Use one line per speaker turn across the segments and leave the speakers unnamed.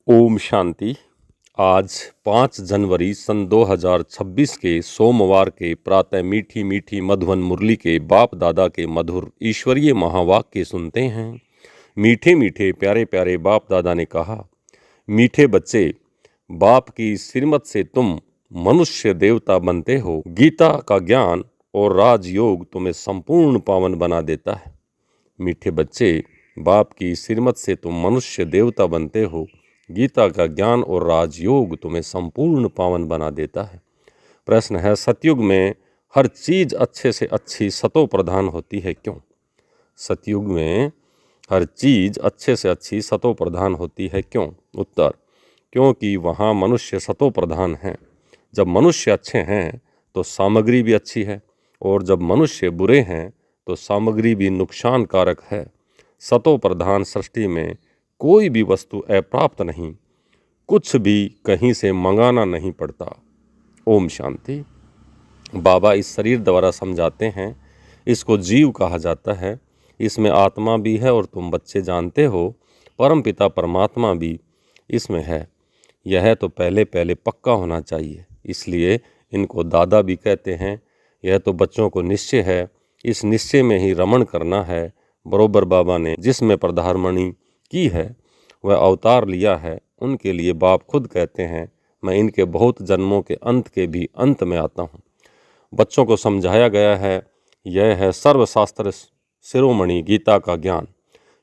ओम शांति। आज 5 जनवरी सन 2026 के सोमवार के प्रातः मीठी मीठी मधुवन मुरली के बाप दादा के मधुर ईश्वरीय महावाक्य सुनते हैं। मीठे मीठे प्यारे प्यारे बाप दादा ने कहा, मीठे बच्चे, बाप की श्रीमत से तुम मनुष्य देवता बनते हो। गीता का ज्ञान और राजयोग तुम्हें संपूर्ण पावन बना देता है। मीठे बच्चे, बाप की श्रीमत से तुम मनुष्य देवता बनते हो। गीता का ज्ञान और राजयोग तुम्हें संपूर्ण पावन बना देता है। प्रश्न है, सतयुग में हर चीज अच्छे से अच्छी सतो प्रधान होती है, क्यों? सतयुग में हर चीज अच्छे से अच्छी सतो प्रधान होती है, क्यों? उत्तर, क्योंकि वहाँ मनुष्य सतो प्रधान हैं। जब मनुष्य अच्छे हैं तो सामग्री भी अच्छी है, और जब मनुष्य बुरे हैं तो सामग्री भी नुकसान कारक है। सतो प्रधान सृष्टि में कोई भी वस्तु अप्राप्त नहीं, कुछ भी कहीं से मंगाना नहीं पड़ता। ओम शांति। बाबा इस शरीर द्वारा समझाते हैं, इसको जीव कहा जाता है। इसमें आत्मा भी है और तुम बच्चे जानते हो परम पिता परमात्मा भी इसमें है। यह तो पहले पहले पक्का होना चाहिए, इसलिए इनको दादा भी कहते हैं। यह तो बच्चों को निश्चय है, इस निश्चय में ही रमण करना है। बरोबर बाबा ने जिसमें प्रधारमणि की है वह अवतार लिया है, उनके लिए बाप खुद कहते हैं, मैं इनके बहुत जन्मों के अंत के भी अंत में आता हूँ। बच्चों को समझाया गया है, यह है सर्वशास्त्र शिरोमणि गीता का ज्ञान।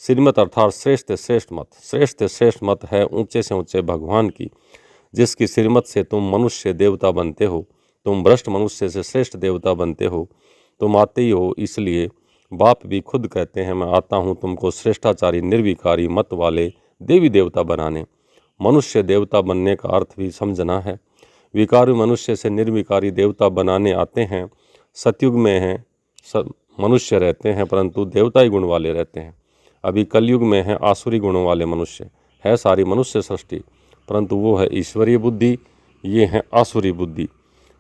श्रीमत अर्थात श्रेष्ठ श्रेष्ठ मत। श्रेष्ठ श्रेष्ठ मत है ऊंचे से ऊंचे भगवान की, जिसकी श्रीमत से तुम मनुष्य देवता बनते हो। तुम भ्रष्ट मनुष्य से श्रेष्ठ देवता बनते हो। तुम आते ही हो, इसलिए बाप भी खुद कहते हैं, मैं आता हूँ तुमको श्रेष्ठाचारी निर्विकारी मत वाले देवी देवता बनाने। मनुष्य देवता बनने का अर्थ भी समझना है। विकारी मनुष्य से निर्विकारी देवता बनाने आते हैं। सतयुग में हैं सब मनुष्य रहते हैं, परंतु देवताई गुण वाले रहते हैं। अभी कलयुग में हैं आसुरी गुणों वाले मनुष्य। है सारी मनुष्य सृष्टि, परंतु वो है ईश्वरीय बुद्धि, ये है आसुरी बुद्धि।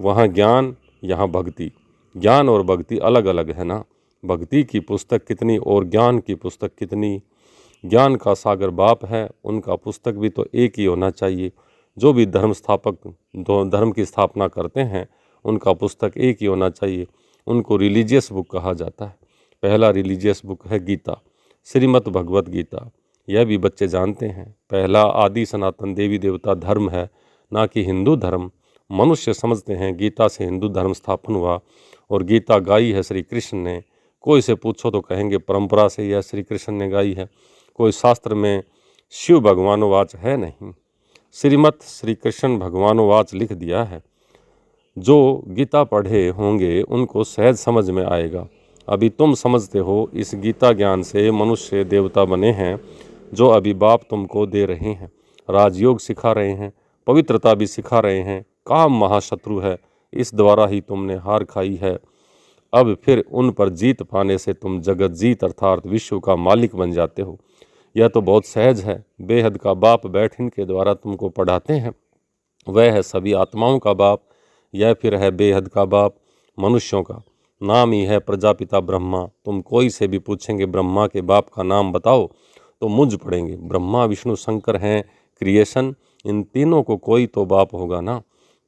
वहाँ ज्ञान, यहाँ भक्ति। ज्ञान और भक्ति अलग अलग है ना। भक्ति की पुस्तक कितनी और ज्ञान की पुस्तक कितनी। ज्ञान का सागर बाप है, उनका पुस्तक भी तो एक ही होना चाहिए। जो भी धर्म स्थापक धर्म की स्थापना करते हैं, उनका पुस्तक एक ही होना चाहिए। उनको रिलीजियस बुक कहा जाता है। पहला रिलीजियस बुक है गीता, श्रीमद् भगवत गीता। यह भी बच्चे जानते हैं, पहला आदि सनातन देवी देवता धर्म है, ना कि हिंदू धर्म। मनुष्य समझते हैं गीता से हिंदू धर्म स्थापन हुआ, और गीता गाई है श्री कृष्ण ने। कोई से पूछो तो कहेंगे परंपरा से यह श्री कृष्ण ने गाई है, कोई शास्त्र में शिव भगवानोवाच है नहीं। श्रीमत श्री कृष्ण भगवानोवाच लिख दिया है। जो गीता पढ़े होंगे उनको सहज समझ में आएगा। अभी तुम समझते हो, इस गीता ज्ञान से मनुष्य देवता बने हैं, जो अभी बाप तुमको दे रहे हैं। राजयोग सिखा रहे हैं, पवित्रता भी सिखा रहे हैं। काम महाशत्रु है, इस द्वारा ही तुमने हार खाई है। अब फिर उन पर जीत पाने से तुम जगत जीत अर्थात विश्व का मालिक बन जाते हो। यह तो बहुत सहज है। बेहद का बाप बैठ इनके द्वारा तुमको पढ़ाते हैं। वह है सभी आत्माओं का बाप। यह फिर है बेहद का बाप मनुष्यों का। नाम ही है प्रजापिता ब्रह्मा। तुम कोई से भी पूछेंगे ब्रह्मा के बाप का नाम बताओ तो मुझ पड़ेंगे। ब्रह्मा विष्णु शंकर हैं क्रिएशन, इन तीनों को कोई तो बाप होगा ना।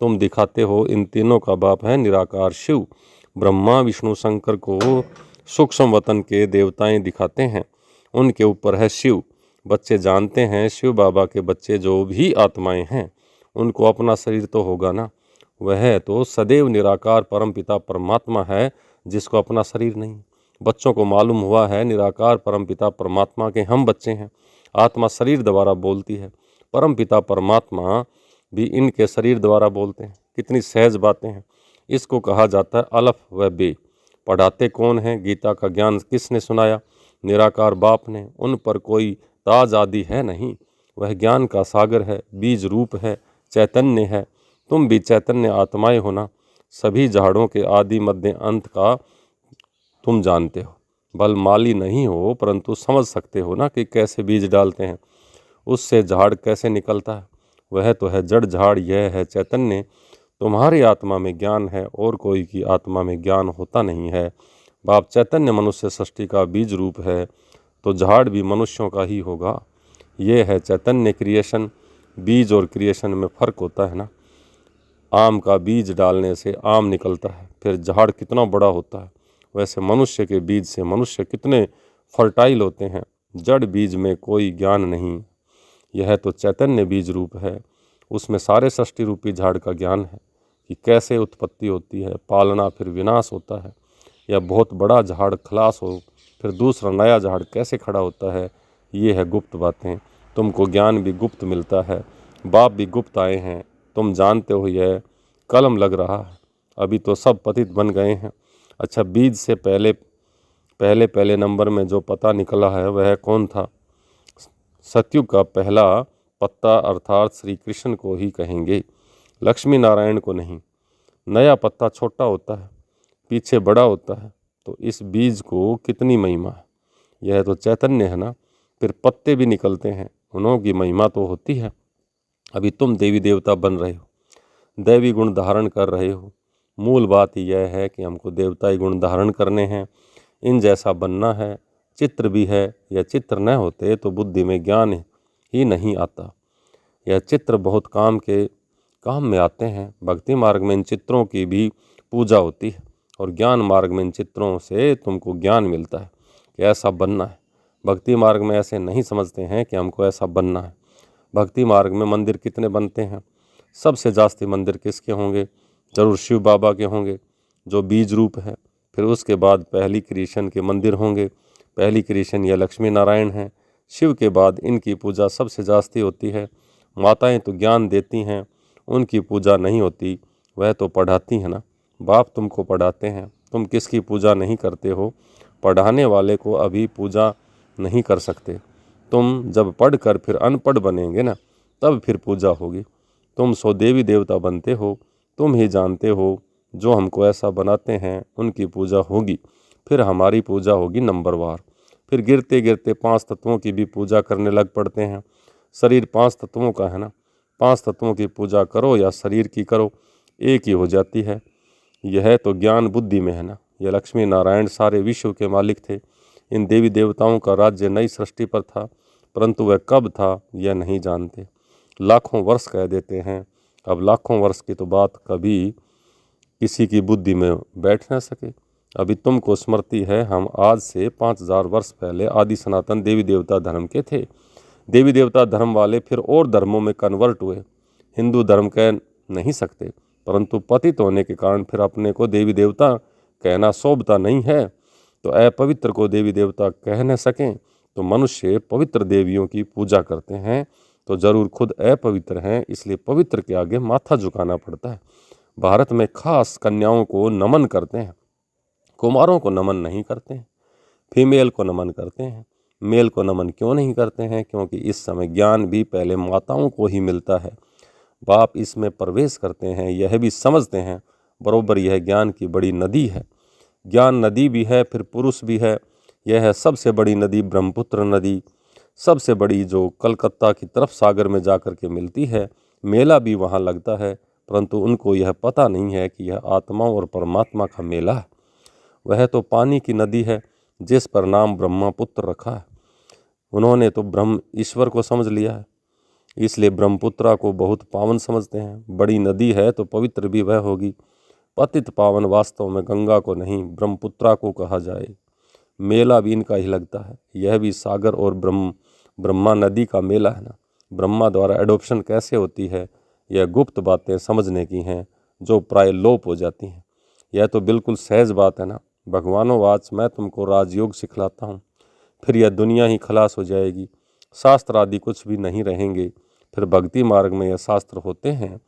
तुम दिखाते हो इन तीनों का बाप है निराकार शिव। ब्रह्मा विष्णु शंकर को सूक्ष्म वतन के देवताएं दिखाते हैं, उनके ऊपर है शिव। बच्चे जानते हैं शिव बाबा के बच्चे जो भी आत्माएं हैं, उनको अपना शरीर तो होगा ना। वह तो सदैव निराकार परम पिता परमात्मा है, जिसको अपना शरीर नहीं। बच्चों को मालूम हुआ है निराकार परम पिता परमात्मा के हम बच्चे हैं। आत्मा शरीर द्वारा बोलती है, परम पिता परमात्मा भी इनके शरीर द्वारा बोलते हैं। कितनी सहज बातें हैं। इसको कहा जाता है अलफ व बे। पढ़ाते कौन है? गीता का ज्ञान किसने सुनाया? निराकार बाप ने। उन पर कोई ताज आदि है नहीं। वह ज्ञान का सागर है, बीज रूप है, चैतन्य है। तुम भी चैतन्य आत्माएं हो ना। सभी झाड़ों के आदि मध्य अंत का तुम जानते हो। बल माली नहीं हो, परंतु समझ सकते हो ना कि कैसे बीज डालते हैं, उससे झाड़ कैसे निकलता है। वह तो है जड़ झाड़, यह है चैतन्य। तुम्हारी आत्मा में ज्ञान है और कोई की आत्मा में ज्ञान होता नहीं है। बाप चैतन्य मनुष्य सृष्टि का बीज रूप है, तो झाड़ भी मनुष्यों का ही होगा। ये है चैतन्य क्रिएशन। बीज और क्रिएशन में फ़र्क होता है ना। आम का बीज डालने से आम निकलता है, फिर झाड़ कितना बड़ा होता है। वैसे मनुष्य के बीज से मनुष्य कितने फर्टाइल होते हैं। जड़ बीज में कोई ज्ञान नहीं, यह तो चैतन्य बीज रूप है। उसमें सारे सृष्टि रूपी झाड़ का ज्ञान है कि कैसे उत्पत्ति होती है, पालना, फिर विनाश होता है। यह बहुत बड़ा झाड़ खलास हो, फिर दूसरा नया झाड़ कैसे खड़ा होता है। ये है गुप्त बातें। तुमको ज्ञान भी गुप्त मिलता है, बाप भी गुप्त आए हैं। तुम जानते हो यह कलम लग रहा है, अभी तो सब पतित बन गए हैं। अच्छा, बीज से पहले पहले पहले नंबर में जो पता निकला है वह कौन था? सतयुग का पहला पत्ता अर्थात श्री कृष्ण को ही कहेंगे, लक्ष्मी नारायण को नहीं। नया पत्ता छोटा होता है, पीछे बड़ा होता है, तो इस बीज को कितनी महिमा है। यह तो चैतन्य है ना। फिर पत्ते भी निकलते हैं, उन्हों की महिमा तो होती है। अभी तुम देवी देवता बन रहे हो, दैवी गुण धारण कर रहे हो। मूल बात यह है कि हमको देवताई गुण धारण करने हैं, इन जैसा बनना है। चित्र भी है, यह चित्र न होते तो बुद्धि में ज्ञान ही नहीं आता। यह चित्र बहुत काम में आते हैं। भक्ति मार्ग में इन चित्रों की भी पूजा होती है, और ज्ञान मार्ग में इन चित्रों से तुमको ज्ञान मिलता है कि ऐसा बनना है। भक्ति मार्ग में ऐसे नहीं समझते हैं कि हमको ऐसा बनना है। भक्ति मार्ग में मंदिर कितने बनते हैं? सबसे जास्ती मंदिर किसके होंगे? जरूर शिव बाबा के होंगे, जो बीज रूप है। फिर उसके बाद पहली क्रिएशन के मंदिर होंगे। पहली क्रिएशन यह लक्ष्मी नारायण हैं। शिव के बाद इनकी पूजा सबसे जास्ती होती है। माताएं तो ज्ञान देती हैं, उनकी पूजा नहीं होती, वह तो पढ़ाती हैं ना। बाप तुमको पढ़ाते हैं, तुम किसकी पूजा नहीं करते हो? पढ़ाने वाले को अभी पूजा नहीं कर सकते। तुम जब पढ़ कर फिर अनपढ़ बनेंगे ना, तब फिर पूजा होगी। तुम सो देवी देवता बनते हो, तुम ही जानते हो। जो हमको ऐसा बनाते हैं उनकी पूजा होगी, फिर हमारी पूजा होगी नंबरवार। फिर गिरते गिरते 5 तत्वों की भी पूजा करने लग पड़ते हैं। शरीर 5 तत्वों का है ना, 5 तत्वों की पूजा करो या शरीर की करो, एक ही हो जाती है। यह तो ज्ञान बुद्धि में है ना। यह लक्ष्मी नारायण सारे विश्व के मालिक थे। इन देवी देवताओं का राज्य नई सृष्टि पर था, परंतु वह कब था यह नहीं जानते। लाखों वर्ष कह देते हैं। अब लाखों वर्ष की तो बात कभी किसी की बुद्धि में बैठ न सके। अभी तुमको स्मृति है, हम आज से 5000 वर्ष पहले आदि सनातन देवी देवता धर्म के थे। देवी देवता धर्म वाले फिर और धर्मों में कन्वर्ट हुए। हिंदू धर्म कह नहीं सकते, परंतु पतित होने के कारण फिर अपने को देवी देवता कहना शोभता नहीं है। तो अपवित्र को देवी देवता कह न सकें, तो मनुष्य पवित्र देवियों की पूजा करते हैं, तो जरूर खुद अपवित्र हैं, इसलिए पवित्र के आगे माथा झुकाना पड़ता है। भारत में खास कन्याओं को नमन करते हैं, कुमारों को नमन नहीं करते हैं। फीमेल को नमन करते हैं, मेल को नमन क्यों नहीं करते हैं? क्योंकि इस समय ज्ञान भी पहले माताओं को ही मिलता है। बाप इसमें प्रवेश करते हैं, यह भी समझते हैं बरोबर यह ज्ञान की बड़ी नदी है। ज्ञान नदी भी है, फिर पुरुष भी है। यह है सबसे बड़ी नदी ब्रह्मपुत्र नदी, सबसे बड़ी, जो कलकत्ता की तरफ सागर में जाकर के मिलती है। मेला भी वहाँ लगता है, परंतु उनको यह पता नहीं है कि यह आत्मा और परमात्मा का मेला है। वह तो पानी की नदी है, जिस पर नाम ब्रह्मपुत्र रखा है। उन्होंने तो ब्रह्म ईश्वर को समझ लिया है, इसलिए ब्रह्मपुत्रा को बहुत पावन समझते हैं। बड़ी नदी है तो पवित्र भी वह होगी। पतित पावन वास्तव में गंगा को नहीं, ब्रह्मपुत्रा को कहा जाए। मेला भी इनका ही लगता है। यह भी सागर और ब्रह्मा नदी का मेला है ना। ब्रह्मा द्वारा एडॉप्शन कैसे होती है, यह गुप्त बातें समझने की हैं, जो प्राय लोप हो जाती हैं। यह तो बिल्कुल सहज बात है ना। भगवानोवाच, मैं तुमको राजयोग सिखलाता हूँ, फिर यह दुनिया ही खलास हो जाएगी, शास्त्र आदि कुछ भी नहीं रहेंगे। फिर भक्ति मार्ग में यह शास्त्र होते हैं,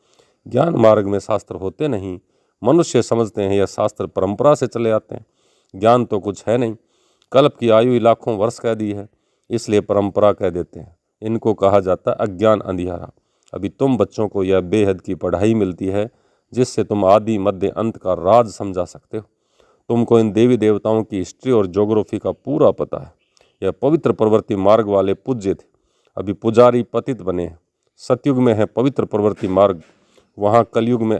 ज्ञान मार्ग में शास्त्र होते नहीं। मनुष्य समझते हैं यह शास्त्र परंपरा से चले आते हैं, ज्ञान तो कुछ है नहीं। कल्प की आयु लाखों वर्ष कह दी है, इसलिए परंपरा कह देते हैं। इनको कहा जाता है अज्ञान अंधियारा। अभी तुम बच्चों को यह बेहद की पढ़ाई मिलती है, जिससे तुम आदि मध्य अंत का राज समझा सकते हो। तुमको इन देवी देवताओं की हिस्ट्री और ज्योग्राफी का पूरा पता है। यह पवित्र प्रवृत्ति मार्ग वाले पूज्य थे, अभी पुजारी पतित बने हैं। सतयुग में है पवित्र प्रवृत्ति मार्ग, वहाँ कलयुग में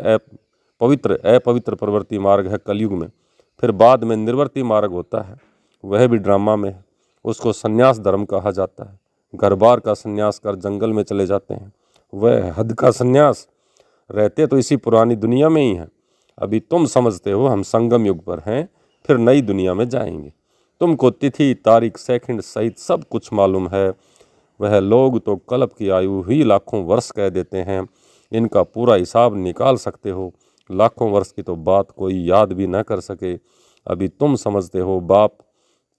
अपवित्र प्रवृत्ति मार्ग है कलयुग में। फिर बाद में निर्वर्ती मार्ग होता है, वह भी ड्रामा में है। उसको संन्यास धर्म कहा जाता है। घर बार का संन्यास कर जंगल में चले जाते हैं, वह हद का संन्यास। रहते तो इसी पुरानी दुनिया में ही हैं। अभी तुम समझते हो हम संगम युग पर हैं, फिर नई दुनिया में जाएंगे। तुमको तिथि तारीख सेकंड सहित सब कुछ मालूम है। वह लोग तो कल्प की आयु ही लाखों वर्ष कह देते हैं। इनका पूरा हिसाब निकाल सकते हो। लाखों वर्ष की तो बात कोई याद भी न कर सके। अभी तुम समझते हो बाप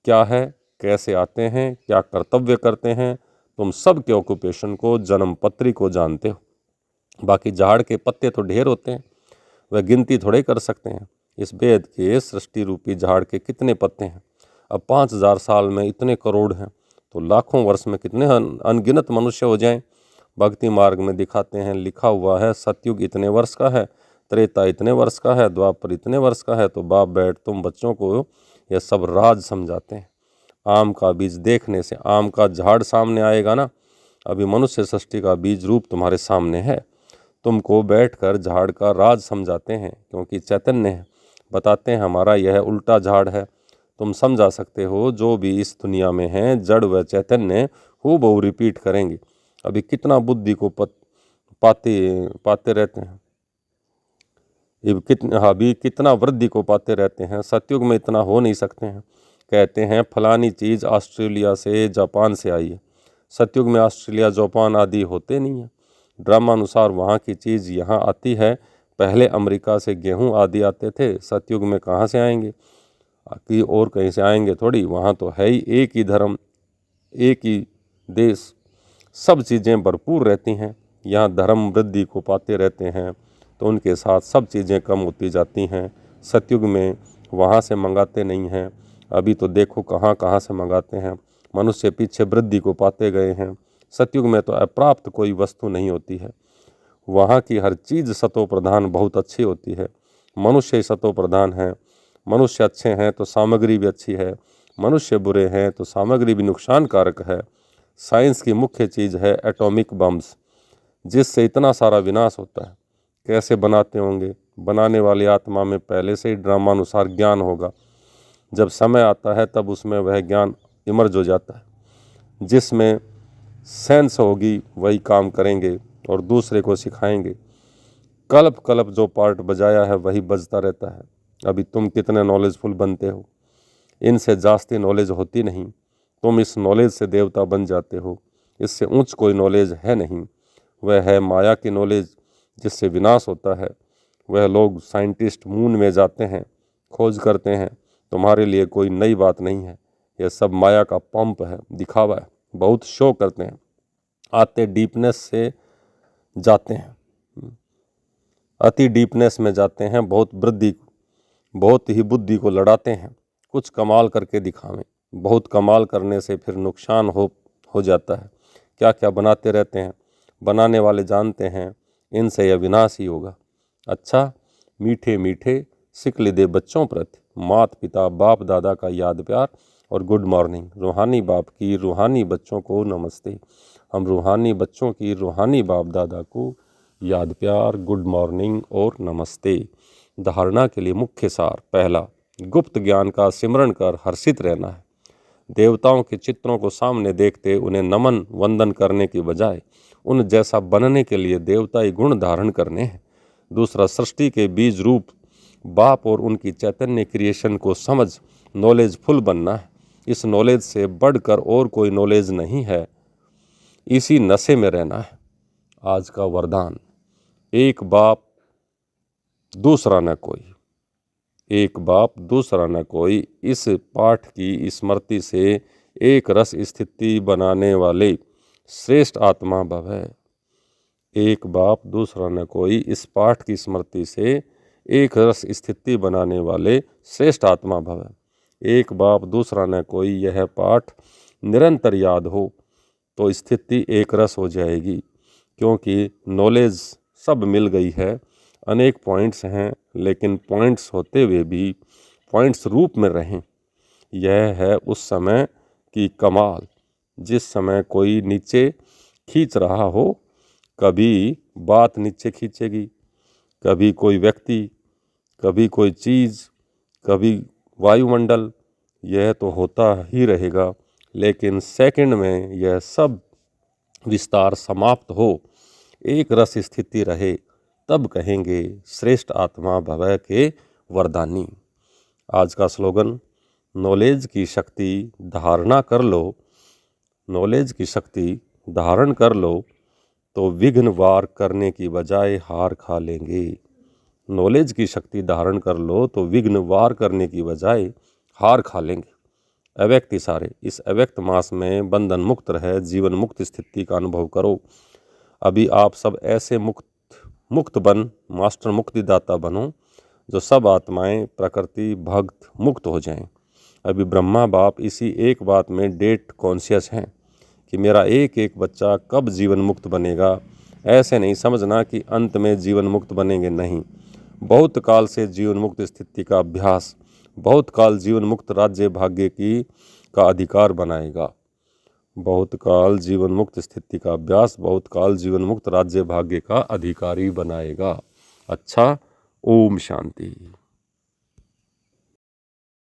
क्या है, कैसे आते हैं, क्या कर्तव्य करते हैं। तुम सब के ऑक्यूपेशन को, जन्म पत्री को जानते हो। बाकी झाड़ के पत्ते तो ढेर होते हैं, वह गिनती थोड़े कर सकते हैं। इस वेद के सृष्टि रूपी झाड़ के कितने पत्ते हैं। अब 5000 साल में इतने करोड़ हैं, तो लाखों वर्ष में कितने अनगिनत मनुष्य हो जाएं। भक्ति मार्ग में दिखाते हैं, लिखा हुआ है सतयुग इतने वर्ष का है, त्रेता इतने वर्ष का है, द्वापर इतने वर्ष का है। तो बाप बैठ तुम बच्चों को यह सब राज समझाते हैं। आम का बीज देखने से आम का झाड़ सामने आएगा ना। अभी मनुष्य सृष्टि का बीज रूप तुम्हारे सामने है। तुमको बैठकर झाड़ का राज समझाते हैं, क्योंकि चैतन्य है। बताते हैं हमारा यह उल्टा झाड़ है। तुम समझा सकते हो जो भी इस दुनिया में है जड़ व चैतन्य हूबहू रिपीट करेंगे। अभी कितना बुद्धि को पाते रहते हैं, अभी कितना वृद्धि को पाते रहते हैं। सतयुग में इतना हो नहीं सकते हैं। कहते हैं फलानी चीज़ ऑस्ट्रेलिया से जापान से आई है। सतयुग में ऑस्ट्रेलिया जापान आदि होते नहीं हैं। ड्रामानुसार वहाँ की चीज़ यहाँ आती है। पहले अमेरिका से गेहूँ आदि आते थे, सतयुग में कहाँ से आएंगे, कि और कहीं से आएंगे थोड़ी। वहाँ तो है ही एक ही धर्म, एक ही देश, सब चीज़ें भरपूर रहती हैं। यहाँ धर्म वृद्धि को पाते रहते हैं, तो उनके साथ सब चीज़ें कम होती जाती हैं। सतयुग में वहाँ से मंगाते नहीं हैं। अभी तो देखो कहाँ कहाँ से मंगाते हैं। मनुष्य पीछे वृद्धि को पाते गए हैं। सतयुग में तो अप्राप्त कोई वस्तु नहीं होती है। वहाँ की हर चीज़ सतो प्रधान बहुत अच्छी होती है। मनुष्य ही सतो प्रधान है। मनुष्य अच्छे हैं तो सामग्री भी अच्छी है, मनुष्य बुरे हैं तो सामग्री भी नुकसानकारक है। साइंस की मुख्य चीज़ है एटॉमिक बम्स, जिससे इतना सारा विनाश होता है। कैसे बनाते होंगे, बनाने वाली आत्मा में पहले से ही ड्रामानुसार ज्ञान होगा। जब समय आता है तब उसमें वह ज्ञान इमर्ज हो जाता है। जिसमें सेंस होगी वही काम करेंगे और दूसरे को सिखाएंगे। कल्प कल्प जो पार्ट बजाया है वही बजता रहता है। अभी तुम कितने नॉलेजफुल बनते हो, इनसे जास्ती नॉलेज होती नहीं। तुम इस नॉलेज से देवता बन जाते हो। इससे ऊंच कोई नॉलेज है नहीं। वह है माया की नॉलेज, जिससे विनाश होता है। वह लोग साइंटिस्ट मून में जाते हैं, खोज करते हैं। तुम्हारे लिए कोई नई बात नहीं है। यह सब माया का पंप है, दिखावा है। बहुत शो करते हैं, आते डीपनेस से जाते हैं, अति डीपनेस में जाते हैं। बहुत ही बुद्धि को लड़ाते हैं। कुछ कमाल करके दिखावें। बहुत कमाल करने से फिर नुकसान हो जाता है। क्या क्या बनाते रहते हैं। बनाने वाले जानते हैं इनसे यह विनाश ही होगा। अच्छा, मीठे मीठे सिकल दे बच्चों प्रति मात पिता बाप दादा का याद प्यार और गुड मॉर्निंग। रूहानी बाप की रूहानी बच्चों को नमस्ते। हम रूहानी बच्चों की रूहानी बाप दादा को याद प्यार, गुड मॉर्निंग और नमस्ते। धारणा के लिए मुख्य सार, पहला, गुप्त ज्ञान का सिमरण कर हर्षित रहना है। देवताओं के चित्रों को सामने देखते उन्हें नमन वंदन करने की बजाय उन जैसा बनने के लिए देवताई गुण धारण करने हैं। दूसरा, सृष्टि के बीज रूप बाप और उनकी चैतन्य क्रिएशन को समझ नॉलेजफुल बनना है। इस नॉलेज से बढ़कर और कोई नॉलेज नहीं है। इसी नशे में रहना है। आज का वरदान, एक बाप दूसरा न कोई, एक बाप दूसरा न कोई। इस पाठ की स्मृति से एक रस स्थिति बनाने वाले श्रेष्ठ आत्मा भव है। एक बाप दूसरा न कोई, इस पाठ की स्मृति से एक रस स्थिति बनाने वाले श्रेष्ठ आत्मा भव है। एक बाप दूसरा न कोई, यह पाठ निरंतर याद हो तो स्थिति एक रस हो जाएगी। क्योंकि नॉलेज सब मिल गई है। अनेक पॉइंट्स हैं, लेकिन पॉइंट्स होते हुए भी पॉइंट्स रूप में रहें। यह है उस समय की कमाल, जिस समय कोई नीचे खींच रहा हो। कभी बात नीचे खींचेगी, कभी कोई व्यक्ति, कभी कोई चीज़, कभी वायुमंडल। यह तो होता ही रहेगा, लेकिन सेकंड में यह सब विस्तार समाप्त हो। एक रस स्थिति रहे तब कहेंगे श्रेष्ठ आत्मा भवय के वरदानी। आज का स्लोगन, नॉलेज की शक्ति धारणा कर लो, नॉलेज की शक्ति धारण कर लो तो विघ्न वार करने की बजाय हार खा लेंगे। नॉलेज की शक्ति धारण कर लो तो विघ्न वार करने की बजाय हार खा लेंगे। अव्यक्त इशारे, इस अव्यक्त मास में बंधन मुक्त रहे जीवन मुक्त स्थिति का अनुभव करो। अभी आप सब ऐसे मुक्त बन मास्टर मुक्तिदाता बनो जो सब आत्माएं प्रकृति भक्त मुक्त हो जाएं। अभी ब्रह्मा बाप इसी एक बात में डेट कॉन्शियस हैं कि मेरा एक एक बच्चा कब जीवन मुक्त बनेगा। ऐसे नहीं समझना कि अंत में जीवन मुक्त बनेंगे, नहीं। बहुत काल से जीवन मुक्त स्थिति का अभ्यास बहुत काल जीवन मुक्त राज्य भाग्य का अधिकार बनाएगा। बहुत काल जीवन मुक्त स्थिति का अभ्यास बहुत काल जीवन मुक्त राज्य भाग्य का अधिकारी बनाएगा। अच्छा, ओम शांति।